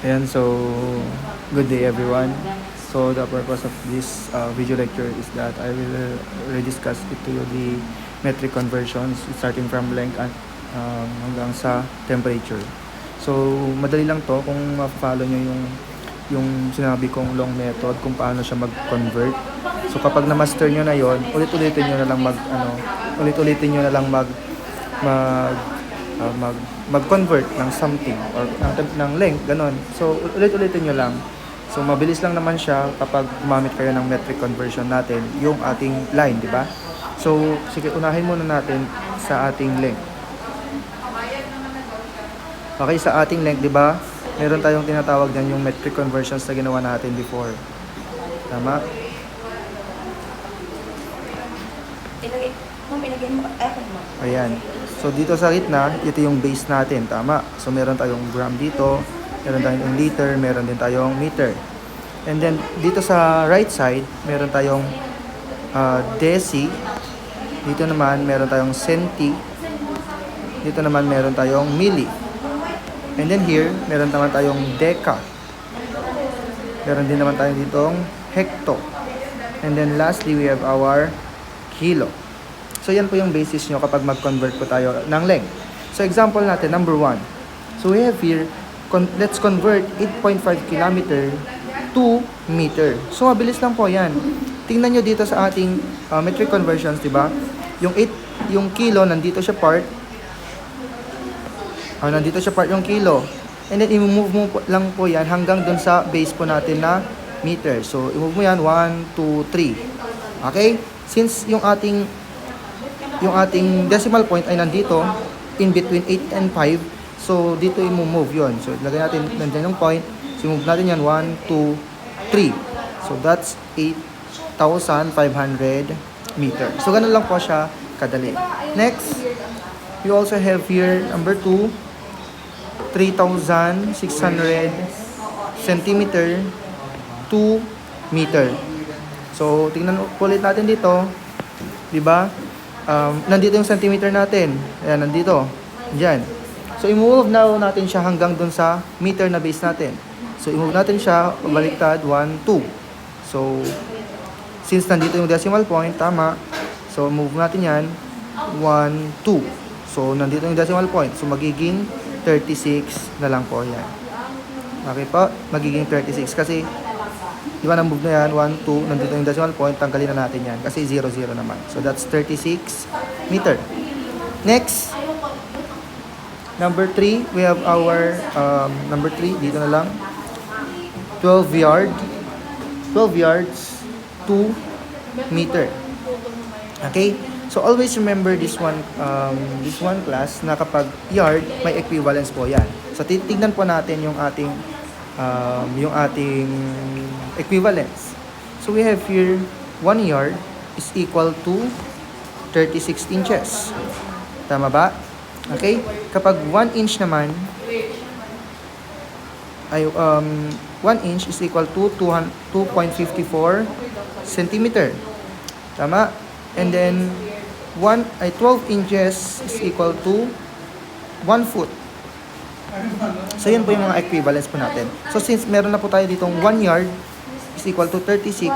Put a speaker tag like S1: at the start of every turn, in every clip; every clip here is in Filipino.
S1: Ayan, so good day everyone. So the purpose of this video lecture is that I will rediscuss it to you the metric conversions starting from length hanggang sa temperature. So madali lang to kung ma-follow nyo yung sinabi kong long method kung paano siya mag-convert. So kapag na-master nyo na yon, ulit-ulitin nyo na lang ulit-ulitin nyo na lang mag-convert ng something or ng length, ganon. So, ulit-ulitin nyo lang. So, mabilis lang naman siya kapag gumamit kayo ng metric conversion natin, yung ating line, di ba? So, sige, unahin muna natin sa ating length. Okay, sa ating length, di ba? Meron tayong tinatawag dyan yung metric conversions na ginawa natin before. Tama?
S2: Ilagay mo.
S1: Ayan. So, dito sa gitna, ito yung base natin. Tama. So, meron tayong gram dito, meron tayong liter, meron din tayong meter. And then, dito sa right side, meron tayong deci. Dito naman, meron tayong centi. Dito naman, meron tayong milli. And then here, meron naman tayong deca. Meron din naman tayong ditong hecto. And then lastly, we have our kilo. So, yan po yung basis nyo kapag mag-convert po tayo ng length. So, example natin, number 1. So, we have here, let's convert 8.5 kilometer to meter. So, mabilis lang po yan. Tingnan nyo dito sa ating metric conversions, di ba? Yung kilo, nandito siya part. Nandito siya part yung kilo. And then, i-move mo lang po yan hanggang dun sa base po natin na meter. So, i-move mo yan, 1, 2, 3. Okay? Since yung ating decimal point ay nandito in between 8 and 5, so dito i-move yun. So ilagay natin nandiyan yung point, so i-move natin yan 1, 2, 3. So that's 8,500 meter. So ganun lang po siya kadali. Next, we also have here number 2, 3,600 centimeter to meter. So tingnan ulit natin dito, di ba? Nandito yung centimeter natin. Ayan, nandito. Diyan. So, i-move na natin siya hanggang dun sa meter na base natin. So, i-move natin siya, baliktad, 1, 2. So, since nandito yung decimal point, tama. So, move natin yan, 1, 2. So, nandito yung decimal point. So, magiging 36 na lang po yan. Okay po? Magiging 36 kasi di ba na-move na yan, 1, 2, nandito yung decimal point, tanggalin na natin yan kasi 0, 0 naman. So that's 36 meter. Next, number 3, we have our, number 3, dito na lang, 12 yards, 2 meter. Okay? So always remember this one class na kapag yard, may equivalence po yan. So titignan po natin yung ating equivalence. So we have here 1 yard is equal to 36 inches. Tama ba? Okay? Kapag 1 inch naman ay 1 inch is equal to 2.54 centimeter. Tama? And then 12 inches is equal to 1 foot. So, yun po yung mga equivalence po natin. So, since meron na po tayo ditong 1 yard is equal to 36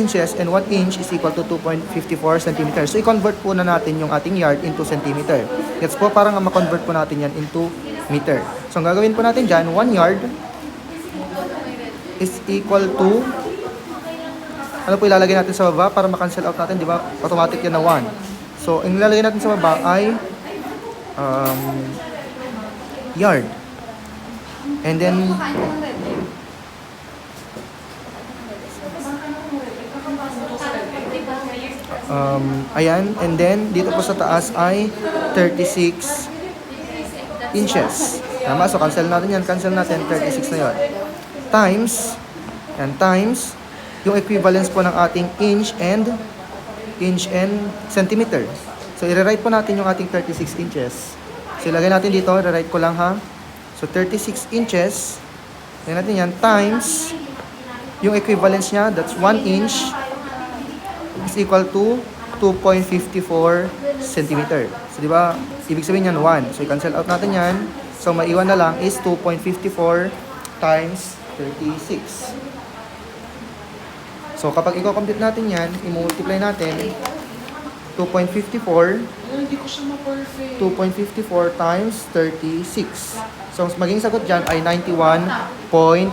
S1: inches and 1 inch is equal to 2.54 centimeter. So, i-convert po na natin yung ating yard into centimeter. Gets po, parang ma-convert po natin yan into meter. So, ang gagawin po natin dyan, 1 yard is equal to, ano po ilalagay natin sa baba para ma-cancel out natin, di ba? Automatic yan na 1. So, ang ilalagay natin sa baba ay yard. And then ayan, and then dito po sa taas ay 36 inches. Tama, so cancel natin 36 na yun. Times yung equivalence po ng ating inch and centimeter. So, i-rewrite po natin yung ating 36 inches. So, ilagay natin dito. I-rewrite ko lang ha. So, 36 inches. Ilagay natin yan. Times yung equivalence niya. That's 1 inch is equal to 2.54 centimeter. So, di ba? Ibig sabihin yan 1. So, i-cancel out natin yan. So, maiwan na lang is 2.54 times 36. So, kapag i-compute natin yan, i-multiply natin, 2.54,
S2: Hindi ko siya ma-perfect.
S1: 2.54 times 36. So, maging sagot dyan ay 91.44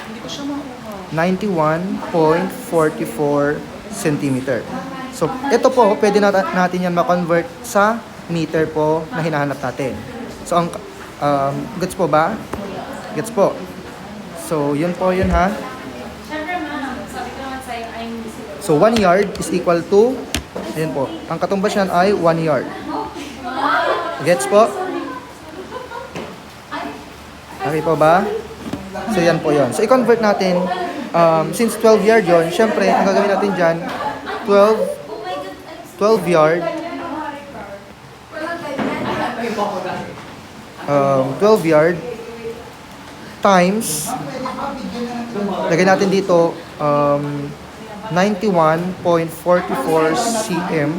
S2: Hindi ko siya makuha.
S1: 91.44 centimeter. So, ito po, pwede natin yan ma-convert sa meter po na hinahanap natin. So, ang gets po ba? Gets po. So, yun po yun ha.
S3: Siyempre ma'am, sabi ko naman sa'yo, I'm
S1: So, 1 yard is equal to, ayun po, ang katumbas yan ay 1 yard. Gets po? Okay po ba? So, yan po yun. So, i-convert natin, since 12 yard yun, syempre, ang gagawin natin dyan, 12 yard, 12 yard times, lagay natin dito, 91.44 cm,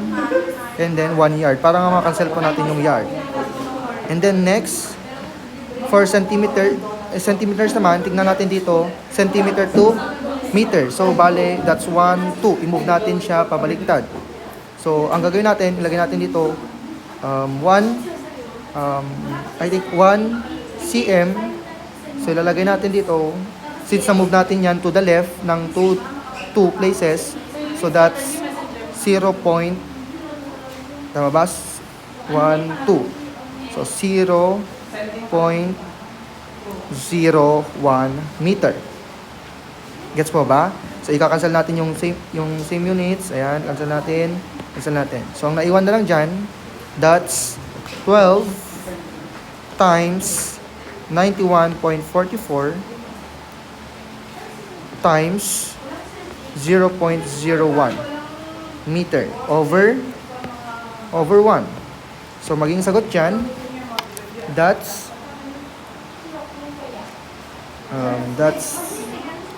S1: and then 1 yard, para nga makancel po natin yung yard. And then next, for centimeters naman, tignan natin dito, centimeter to meter. So, bale, that's 1, 2. I-move natin siya pabaliktad. So, ang gagawin natin, ilagay natin dito, 1 cm. So, ilalagay natin dito, since na-move natin yan to the left ng 2 places, so that's 0. Tama ba? 1, 2. So, 0.01 meter. Gets po ba? So, ika-cancel natin yung same units. Ayan, cancel natin. So, ang naiwan na lang dyan, that's 12 times 91.44 times 0.01 meter over 1. So, maging sagot dyan, that's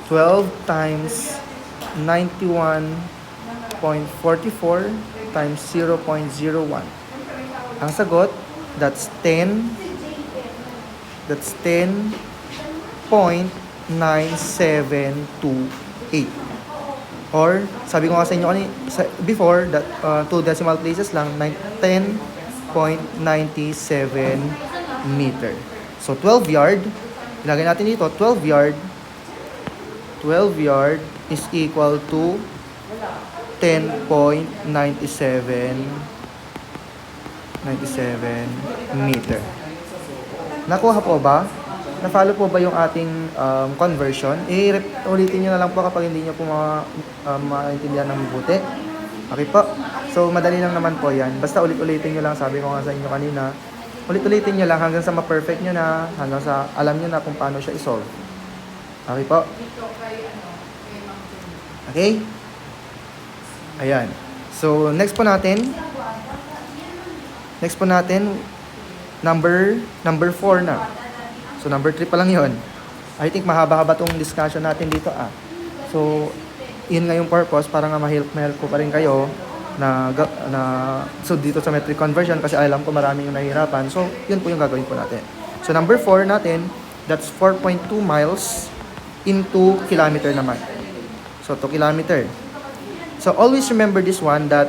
S1: 12 times 91.44 times 0.01. Ang sagot, that's 10.9728. Or, sabi ko nga sa inyo before, that 2 decimal places lang, 10.97 meter. So, 12 yard, ilagay natin dito, 12 yard is equal to 10.97 meter. Nakuha po ba? Na-follow po ba yung ating conversion? Ulitin nyo na lang po kapag hindi nyo po maintindihan ng mabuti. Okay po? So, madali lang naman po yan. Basta ulit-ulitin nyo lang, sabi ko nga sa inyo kanina, ulit-ulitin nyo lang hanggang sa ma-perfect nyo na, hanggang sa alam nyo na kung paano siya isolve. Okay po? Okay? Ayan. So, next po natin, number 4 na. So, number 3 pa lang yon. I think mahaba-haba tong discussion natin dito So, yun nga yung purpose para nga ma-help ko pa rin kayo so dito sa metric conversion kasi alam ko marami yung nahihirapan. So, yun po yung gagawin po natin. So, number 4 natin, that's 4.2 miles into kilometer naman. So, 2 kilometer. So, always remember this one that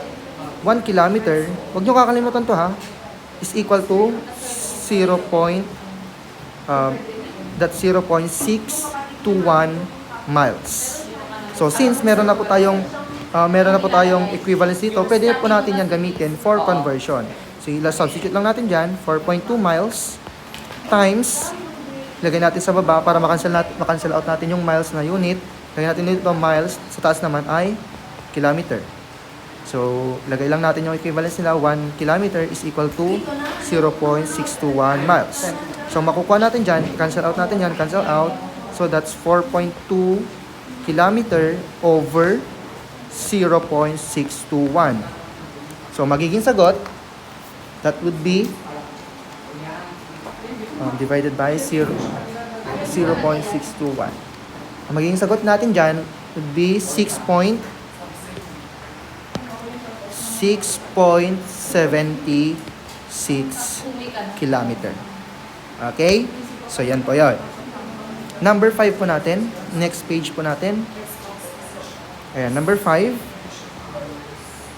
S1: 1 kilometer, huwag nyo kakalimutan to is equal to 0.621 miles. So, since meron na po tayong equivalence dito, pwede po natin yan gamitin for conversion. So, substitute lang natin dyan, 4.2 miles times, lagay natin sa baba para makancel out natin yung miles na unit. Lagay natin dito miles, sa taas naman ay kilometer. So, lagay lang natin yung equivalence nila. 1 kilometer is equal to 0.621 miles. So, makukuha natin dyan, cancel out natin yan, cancel out. So, that's 4.2 kilometer over 0.621. So, magiging sagot, that would be divided by 0.621. Ang magiging sagot natin dyan would be 6.76 kilometer. Okay? So, yan po yun. Number 5 po natin. Next page po natin. Ayan, number 5.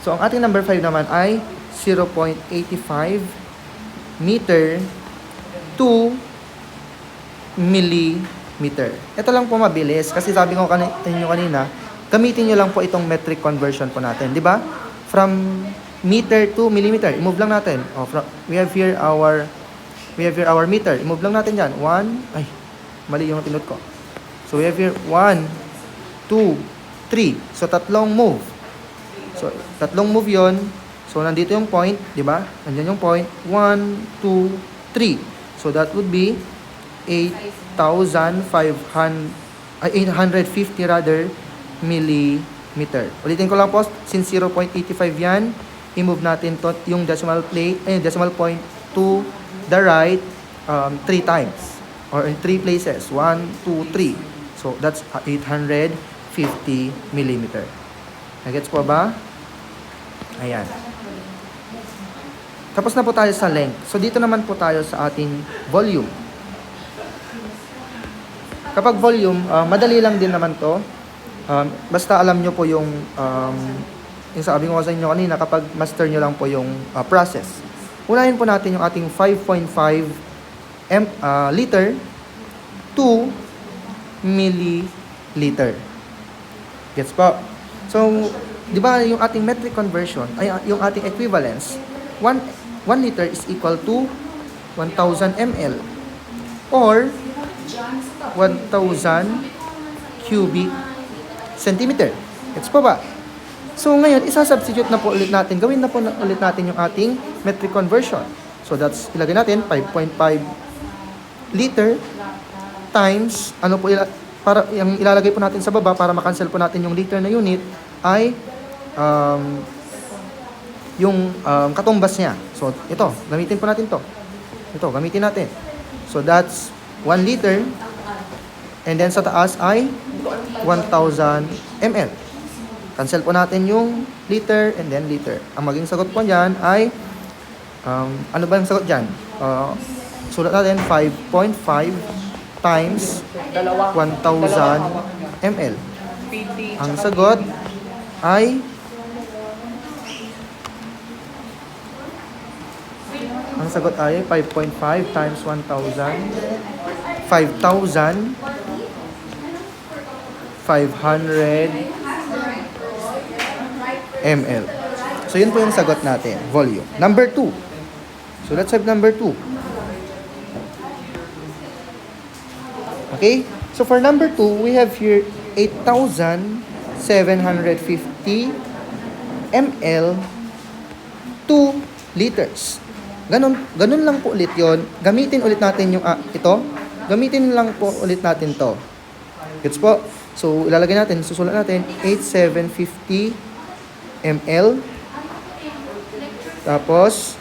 S1: So, ang ating number 5 naman ay 0.85 meter to millimeter. Ito lang po mabilis kasi sabi ko inyo kanina, gamitin nyo lang po itong metric conversion po natin, di ba? From meter to millimeter. I-move lang natin. We have here our meter. I-move lang natin dyan. Mali yung pinot ko. So, we have here 1, 2, 3. So, tatlong move. So, tatlong move yon. So, nandito yung point, di ba? Nandiyan yung point. 1, 2, 3. So, that would be 850 rather millimeter. Ulitin ko lang po, since 0.85 yan, i-move natin to, yung decimal point to the right 3 times. Or in 3 places. 1, 2, 3. So, that's 850 millimeter. Nagets po ba? Ayan. Tapos na po tayo sa length. So, dito naman po tayo sa ating volume. Kapag volume, madali lang din naman to. Basta alam nyo po yung sabi ko sa inyo kanina, kapag master nyo lang po yung process. Unahin po natin yung ating 5.5 liter to milliliter. Gets po? So, di ba yung ating metric conversion, ay yung ating equivalence, 1 liter is equal to 1,000 ml or 1,000 cubic centimeter. Gets po ba? So, ngayon, isa-substitute na po ulit natin. Gawin na po ulit natin yung ating metric conversion. So, that's, ilagay natin, 5.5 liter times, para yung ilalagay po natin sa baba para makancel po natin yung liter na unit ay yung katumbas niya. So, ito, gamitin po natin to. Ito, gamitin natin. So, that's 1 liter and then sa taas ay 1,000 ml. Cancel po natin yung liter and then liter. Ang maging sagot po dyan ay ano ba yung sagot dyan? Sulat natin 5.5 times 1,000 ml. Ang sagot ay ang sagot ay 5.5 times 1,000 5,500 ml. So, yun po yung sagot natin. Volume. Number 2. So, let's have number 2. Okay? So, for number 2, we have here 8,750 ml 2 liters. Ganun lang po ulit yon. Gamitin ulit natin yung ito. Gamitin lang po ulit natin to. Gets po? So, ilalagay natin, susulat natin 8,750 ml. Tapos,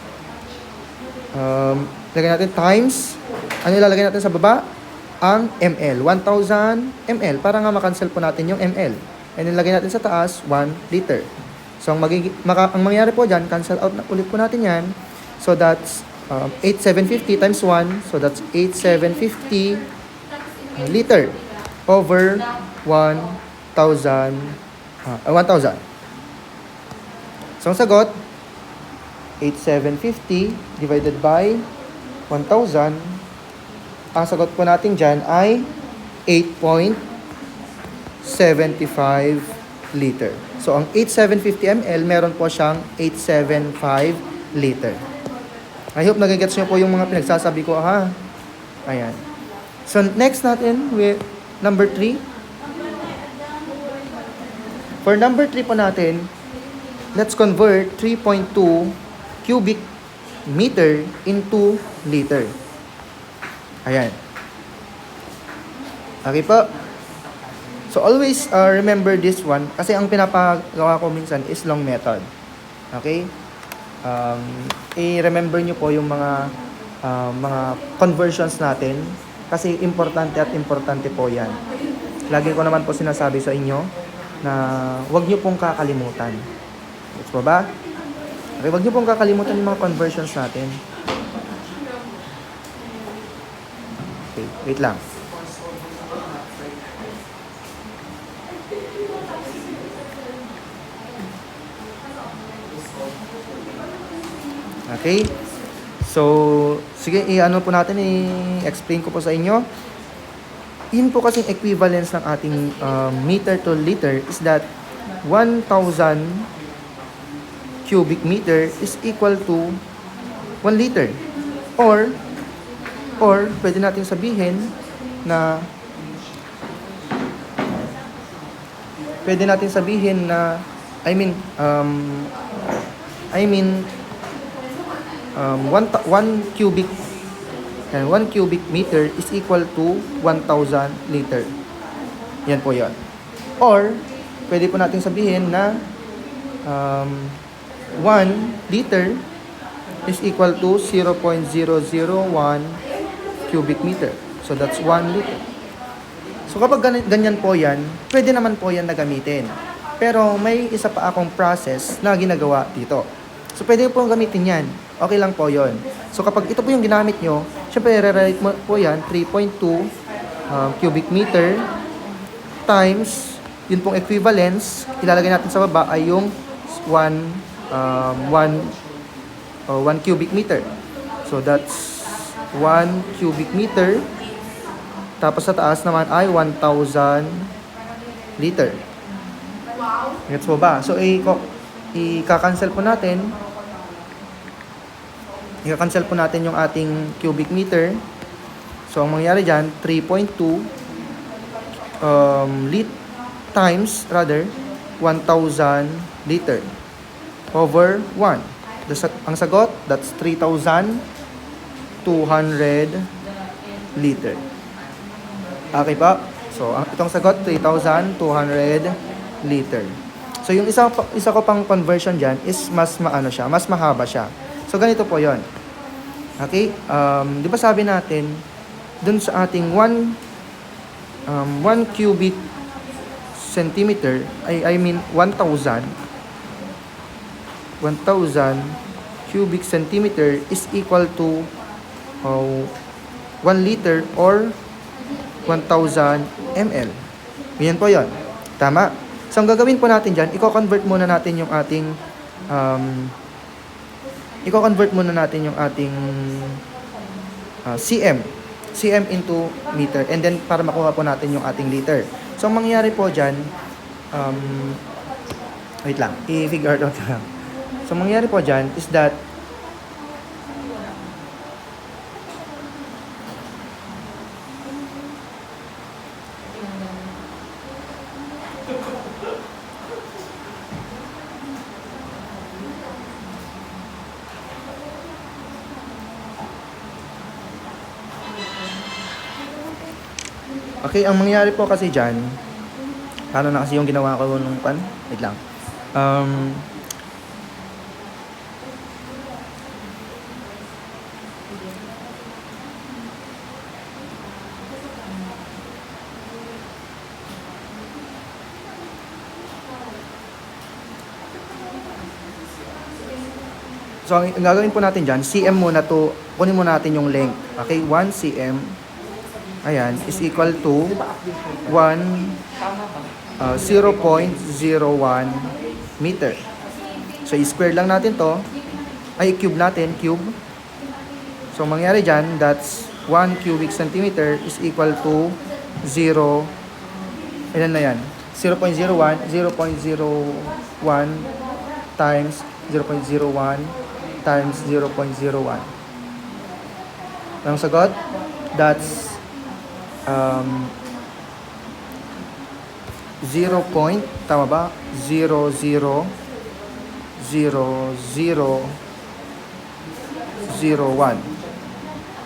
S1: lagay natin times. Ano ilalagay natin sa baba? Ang ml. 1,000 ml. Para nga makancel po natin yung ml. And then, lagay natin sa taas, 1 liter. So, ang mangyayari po dyan, cancel out na ulit po natin yan. So, that's 8,750 times 1. So, that's 8,750 liter over 1,000. So, ang sagot, 8,750 divided by 1,000. Ang sagot po natin dyan ay 8.75 liter. So, ang 8,750 ml, meron po siyang 875 liter. I hope nagigets nyo po yung mga pinagsasabi ko, ha? Ayan. So, next natin, number 3. For number 3 po natin, let's convert 3.2 cubic meter into liter. Ayan. Okay po. So, always remember this one kasi ang pinapagawa ko minsan is long method. Okay? I-remember nyo po yung mga conversions natin kasi importante po yan. Lagi ko naman po sinasabi sa inyo na huwag nyo pong kakalimutan. Gets po ba? Okay, wag niyo pong kakalimutan yung mga conversions natin. Okay, wait lang. Okay? So, sige, i-ano po natin, i-explain ko po sa inyo. Yun po kasing equivalence ng ating meter to liter is that 1,000 cubic meter is equal to 1 liter. Or pwede natin sabihin na I mean 1 cubic 1 cubic meter is equal to 1,000 liter. Yan po yon. Or pwede po natin sabihin na 1 liter is equal to 0.001 cubic meter. So that's 1 liter. So kapag ganyan po yan, pwede naman po yan na gamitin. Pero may isa pa akong process na ginagawa dito. So pwede po gamitin yan. Okay lang po yon. So kapag ito po yung ginamit nyo, syempre re-write mo po yan, 3.2 cubic meter times, yun pong equivalence, ilalagay natin sa baba ay yung 1 cubic meter. So that's 1 cubic meter. Tapos sa taas naman ay 1,000 liter. Gets mo ba? So i-cancel po natin. I-cancel po natin yung ating cubic meter. So ang mangyayari dyan, 3.2 times 1,000 liter over 1. Ang sagot, that's 3,200 liter. Okay pa? So, itong sagot, 3,200 liter. So, yung isa ko pang conversion dyan is mas mahaba siya. So, ganito po yon. Okay? Di ba sabi natin, dun sa ating 1 cubic centimeter, I mean 1,000 cubic centimeter is equal to 1 liter or 1,000 ml. Yan po yon. Tama? So, ang gagawin po natin dyan, i-convert muna natin yung ating cm into meter, and then para makuha po natin yung ating liter. So, ang mangyayari po dyan, wait lang, i-figure out lang. So, ang mangyayari po dyan is that okay, ang mangyayari po kasi dyan, paano na kasi yung ginawa ko nung pan? Wait lang. So, ang gagawin po natin dyan, cm muna to, kunin mo natin yung length. Okay, 1 cm, ayan, is equal to 0.01 meter. So, i-square lang natin to, cube natin, cube. So, mangyari dyan, that's 1 cubic centimeter is equal to 0, ilan na yan? 0.01 times 0.01 times 0.01. Ang sagot, that's 0. Tama ba? 0.0001.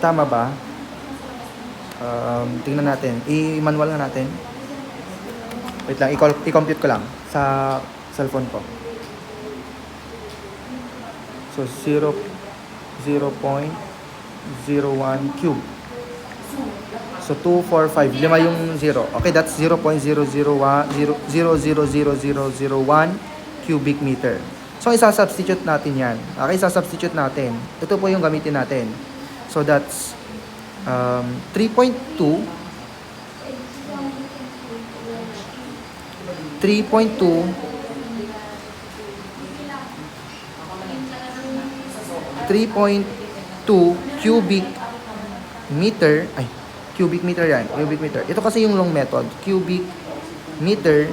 S1: Tama ba? Tingnan natin. I-manual nga natin. Wait lang, i-compute ko lang sa cellphone ko. So, 0.01 cube. So, 245. Lima yung 0. Okay, that's 0.000001 cubic meter. So, isa-substitute natin yan. Okay, isa-substitute natin. Ito po yung gamitin natin. So, that's 3.2 cubic meter. Ay, cubic meter yan. Cubic meter. Ito kasi yung long method. Cubic meter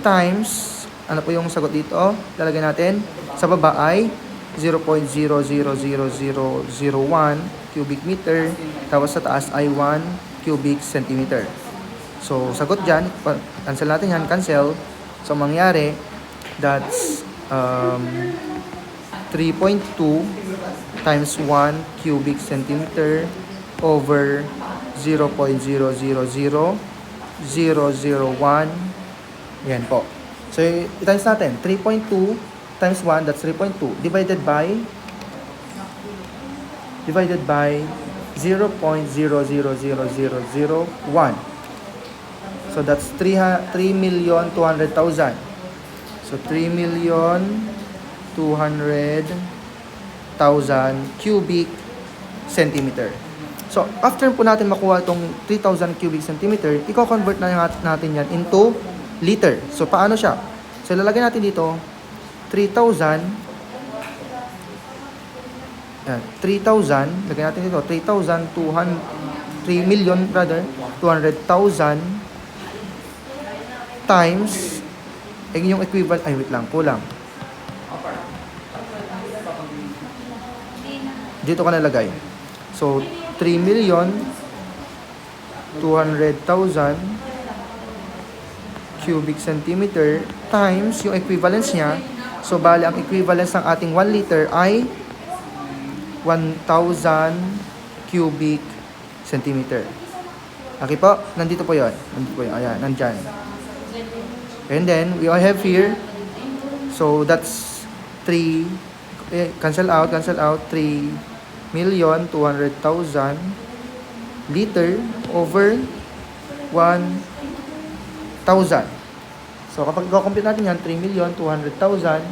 S1: times, ano po yung sagot dito? Lalagay natin. Sa baba ay 0.000001 cubic meter. Tapos sa taas ay 1 cubic centimeter. So, sagot dyan. Cancel natin yan. Cancel. So, mangyari, that's 3.2 times 1 cubic centimeter over 0.000001. Yan po. So, i-times natin. 3.2 times 1, that's 3.2. Divided by 0.000001. So, that's 3,200,000. So, 3,200,000 cubic centimeter. So, after po natin makuha itong 3,000 cubic centimeter, i-convert na natin yan into liter. So, paano siya? So, lalagay natin dito, 3,000, yan, 3,000, lagay natin dito, 3,200,000 times, yung equivalent, ay wait lang, kulang. Dito ka nalagay. So, 3,200,000 cubic centimeter times yung equivalence niya. So, bali, ang equivalence ng ating 1 liter ay 1,000 cubic centimeter. Okay po? Nandito po yun. Nandito po yun. Ayan, nandyan. And then, we all have here. So, that's 3. Cancel out. 3,200,000 liter over 1,000. So, kapag i-compute natin yan, 3,200,000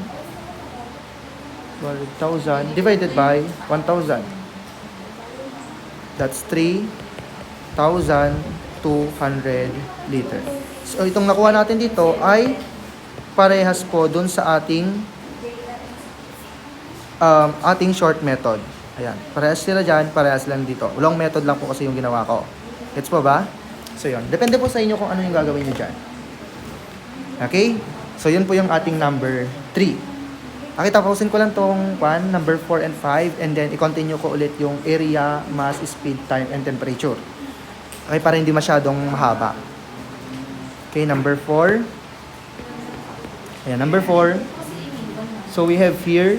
S1: divided by 1,000. That's 3,200 liter. So, itong nakuha natin dito ay parehas po dun sa ating short method. Ayan. Parehas sila dyan, parehas lang dito. Long method lang po kasi yung ginawa ko. Gets po ba? So, yun. Depende po sa inyo kung ano yung gagawin nyo dyan. Okay? So, yun po yung ating number 3. Okay, tapusin ko lang tong number 4 and 5, and then i-continue ko ulit yung area, mass, speed, time, and temperature. Okay, para hindi masyadong mahaba. Okay, number 4. Ayan, number 4. So, we have here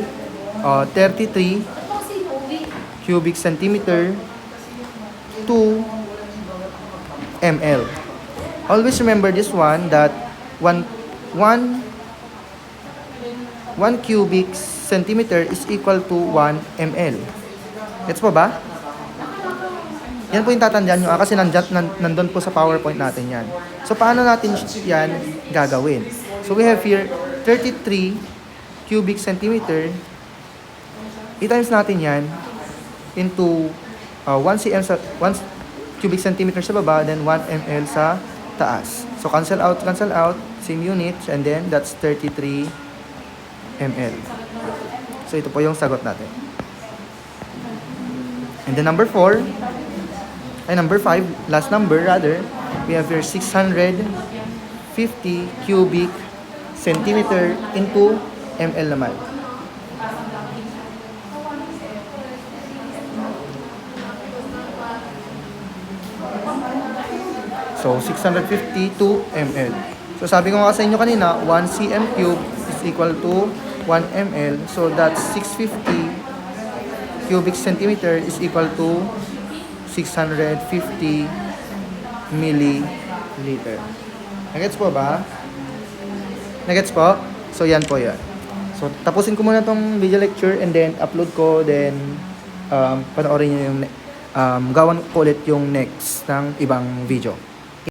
S1: 33 cubic centimeter 2 ml. Always remember this one, that 1 cubic centimeter is equal to 1 ml. Gets po ba? Yan po yung tatandaan nyo kasi nandun po sa PowerPoint natin yan. So, paano natin yan gagawin? So, we have here 33 cubic centimeter. I-times natin yan into 1 cubic centimeter sa baba, then 1 ml sa taas. So, cancel out, same units, and then that's 33 ml. So, ito po yung sagot natin. And then number 5, last number rather, we have here 650 cubic centimeter into ml naman. So, 652 ml. So, sabi ko nga sa inyo kanina, 1 cm cube is equal to 1 ml. So, that's 650 cubic centimeter is equal to 650 milliliter. Nagets po ba? Nagets po? So, yan po yan. So, tapusin ko muna tong video lecture and then upload ko. Then, panoorin nyo yung gawan ko ulit yung next ng ibang video.